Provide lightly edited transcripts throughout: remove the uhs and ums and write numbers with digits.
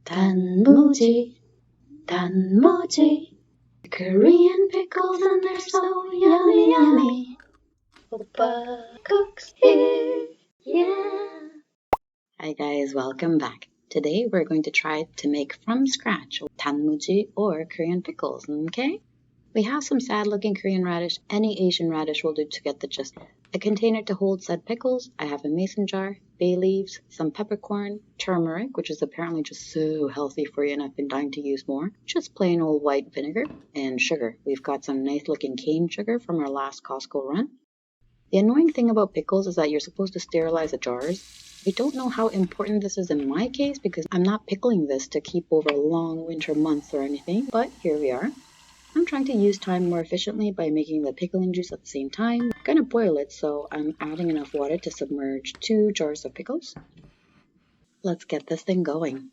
Danmuji, Danmuji, Korean pickles and they're so yummy, yummy. Oppa cooks here, yeah. Hi guys, welcome back. Today we're going to try to make from scratch Danmuji or Korean pickles, okay? We have some sad looking Korean radish, any Asian radish will do to get the gist. A container to hold said pickles, I have a mason jar, bay leaves, some peppercorn, turmeric, which is apparently just so healthy for you and I've been dying to use more, just plain old white vinegar, and sugar. We've got some nice looking cane sugar from our last Costco run. The annoying thing about pickles is that you're supposed to sterilize the jars. I don't know how important this is in my case because I'm not pickling this to keep over long winter months or anything, but here we are. I'm trying to use time more efficiently by making the pickling juice at the same time. I'm gonna boil it, so I'm adding enough water to submerge 2 jars of pickles. Let's get this thing going.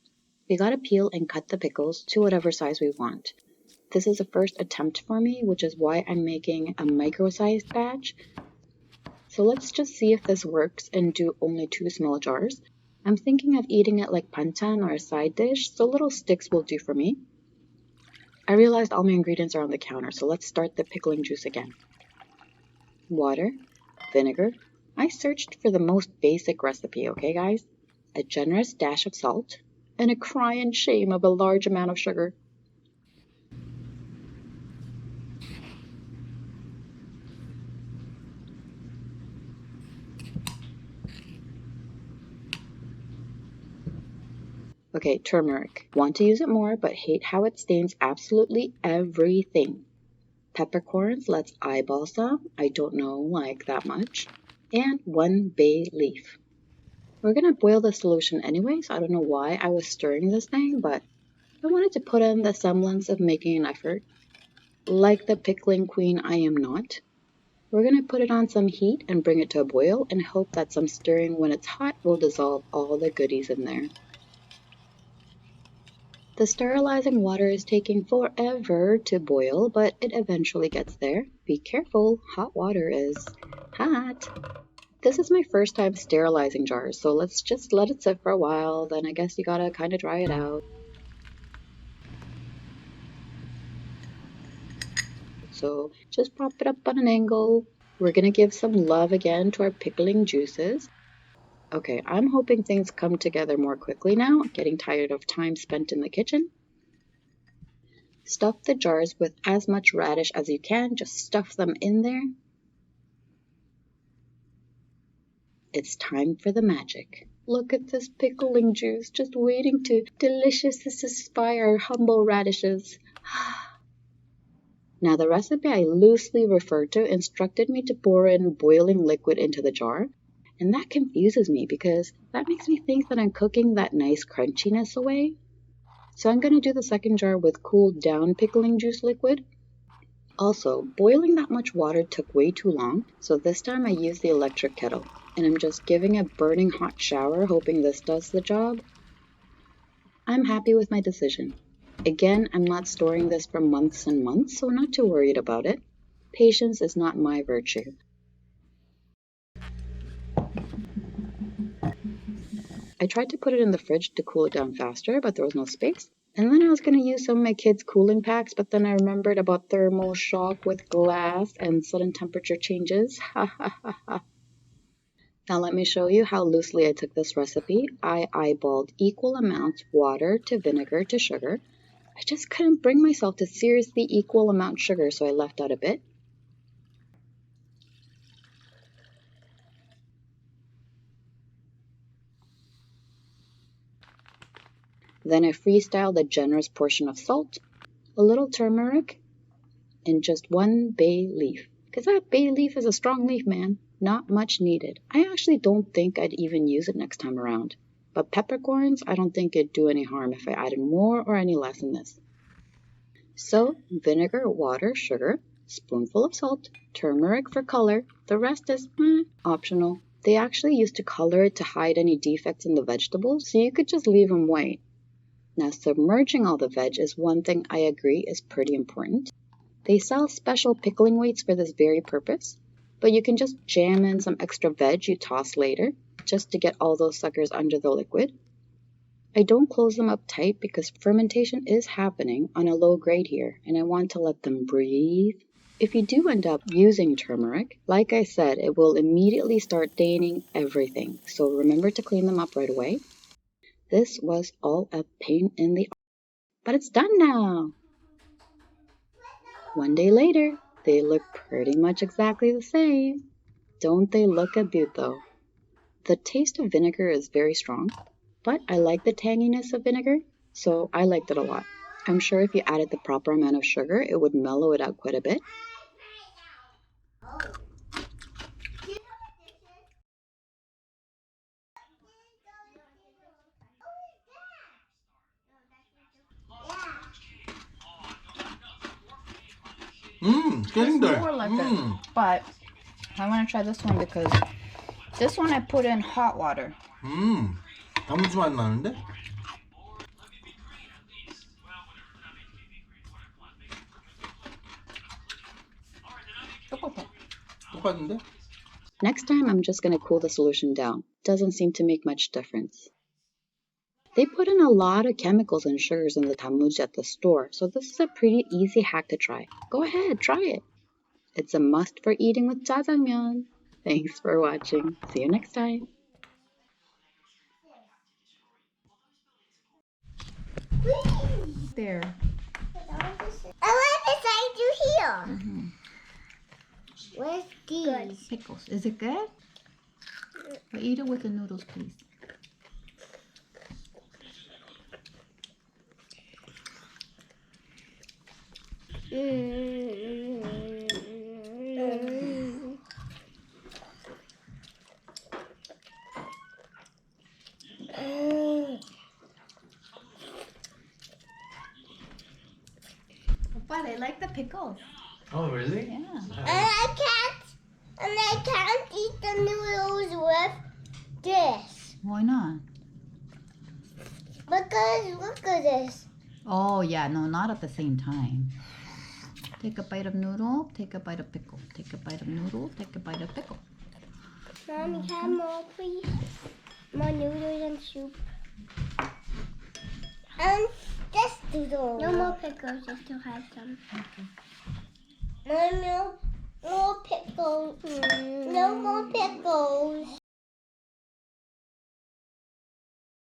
We gotta peel and cut the pickles to whatever size we want. This is a first attempt for me, which is why I'm making a micro-sized batch. So let's just see if this works and do only 2 small jars. I'm thinking of eating it like panchan or a side dish, so little sticks will do for me. I realized all my ingredients are on the counter, so let's start the pickling juice again. Water, vinegar. I searched for the most basic recipe, okay guys? A generous dash of salt, and a crying shame of a large amount of sugar. Okay, turmeric. Want to use it more, but hate how it stains absolutely everything. Peppercorns, let's eyeball some. I don't know, like that much. And 1 bay leaf. We're gonna boil the solution anyway, so I don't know why I was stirring this thing, but I wanted to put in the semblance of making an effort. Like the pickling queen I am not. We're gonna put it on some heat and bring it to a boil and hope that some stirring when it's hot will dissolve all the goodies in there. The sterilizing water is taking forever to boil, but it eventually gets there. Be careful, hot water is hot. This is my first time sterilizing jars, so let's just let it sit for a while, then I guess you gotta kind of dry it out. So just prop it up on an angle. We're gonna give some love again to our pickling juices. Okay, I'm hoping things come together more quickly now, getting tired of time spent in the kitchen. Stuff the jars with as much radish as you can, just stuff them in there. It's time for the magic. Look at this pickling juice, just waiting to deliciously satisfy our humble radishes. Now the recipe I loosely referred to instructed me to pour in boiling liquid into the jar. And that confuses me because that makes me think that I'm cooking that nice crunchiness away. So I'm going to do the second jar with cooled down pickling juice liquid. Also, boiling that much water took way too long, so this time I used the electric kettle. And I'm just giving a burning hot shower, hoping this does the job. I'm happy with my decision. Again, I'm not storing this for months and months, so not too worried about it. Patience is not my virtue. I tried to put it in the fridge to cool it down faster, but there was no space. And then I was going to use some of my kids' cooling packs, but then I remembered about thermal shock with glass and sudden temperature changes. Ha ha ha ha. Now let me show you how loosely I took this recipe. I eyeballed equal amounts water to vinegar to sugar. I just couldn't bring myself to seriously equal amount sugar, so I left out a bit. Then I freestyled a generous portion of salt, a little turmeric, and just 1 bay leaf. Because that bay leaf is a strong leaf, man. Not much needed. I actually don't think I'd even use it next time around. But peppercorns, I don't think it'd do any harm if I added more or any less in this. So, vinegar, water, sugar, spoonful of salt, turmeric for color. The rest is optional. They actually used to color it to hide any defects in the vegetables, so you could just leave them white. Now, submerging all the veg is one thing I agree is pretty important. They sell special pickling weights for this very purpose, but you can just jam in some extra veg you toss later, just to get all those suckers under the liquid. I don't close them up tight because fermentation is happening on a low grade here, and I want to let them breathe. If you do end up using turmeric, like I said, it will immediately start staining everything, so remember to clean them up right away. This was all a pain in the arse, but it's done now. One day later, they look pretty much exactly the same. Don't they look a beaut though? The taste of vinegar is very strong, but I like the tanginess of vinegar, so I liked it a lot. I'm sure if you added the proper amount of sugar, it would mellow it out quite a bit. Getting there. More like it. But I want to try this one because this one I put in hot water. 단무지 맛 나는데? 똑같은데? Next time, I'm just going to cool the solution down. Doesn't seem to make much difference. They put in a lot of chemicals and sugars in the Danmuji at the store, so this is a pretty easy hack to try. Go ahead, try it. It's a must for eating with Jjajangmyun. Thanks for watching. See you next time. There. I want to say you here. Where's these? Pickles. Is it good? But eat it with the noodles, please. But I like the pickles. Oh, really? Yeah. And I can't eat the noodles with this. Why not? Because look at this. Oh, yeah. No, not at the same time. Take a bite of noodle. Take a bite of pickle. Take a bite of noodle. Take a bite of pickle. Mommy, have more, please. More noodles and soup. And this noodle. No more pickles, just to have some. Okay. No more pickles. No more pickles.